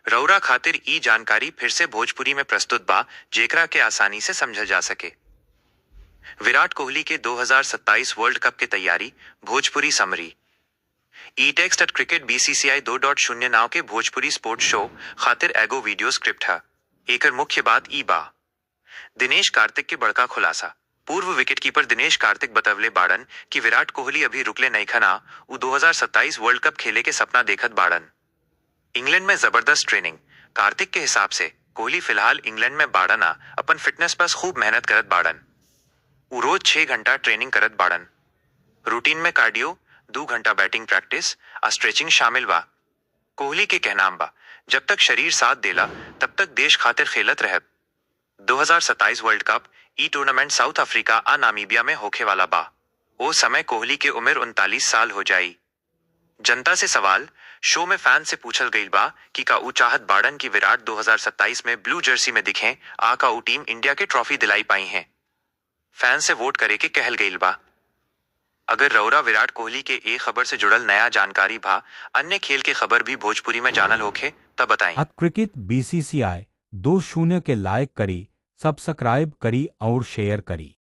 रउरा खातिर ई जानकारी फिर से भोजपुरी में प्रस्तुत बा, जेकरा के आसानी से समझल जा सके। विराट कोहली के 2027 वर्ल्ड कप के तैयारी, भोजपुरी समरी। ई टेक्स्ट एट क्रिकेट बीसीसीआई 2.0 नाव के भोजपुरी स्पोर्ट्स शो खातिर एगो वीडियो स्क्रिप्ट है। एकर मुख्य बात ई बा। दिनेश कार्तिक के बड़का खुलासा। पूर्व विकेटकीपर दिनेश कार्तिक बतवले बाड़न कि विराट कोहली अभी रुकले नइखना, उ 2027 वर्ल्ड कप खेले के सपना देखत बाड़न। इंग्लैंड में जबरदस्त ट्रेनिंग। कार्तिक के हिसाब से कोहली फिलहाल इंग्लैंड में बाड़ना, अपन फिटनेस पर खूब मेहनत करत बाड़न। उ रोज 6 घंटा ट्रेनिंग करत बाड़न। रूटीन में कार्डियो, 2 घंटा बैटिंग प्रैक्टिस आ स्ट्रेचिंग शामिल बा। कोहली के कहनाम बा, जब तक शरीर साथ देला तब तक देश खातिर खेलत रहब। 2027 वर्ल्ड कप ई टूर्नामेंट साउथ अफ्रीका आ नामीबिया में होखे वाला बा। ओ समय कोहली के उम्र 39 साल हो जाई। जनता से सवाल। शो में फैन से पूछल गईल बा कि का ऊ चाहत बाड़न की विराट 2027 में ब्लू जर्सी में दिखें, आ का ऊ टीम इंडिया के ट्रॉफी दिलाई पाई हैं। फैन से वोट करे के कहल गईल बा। अगर रउरा विराट कोहली के ए खबर से जुड़ल नया जानकारी भा, अन्य खेल के खबर भी भोजपुरी में जानल होखे तब बताई। क्रिकेट बीसीसीआई 2.0 के लाइक करी, सब्सक्राइब करी और शेयर करी।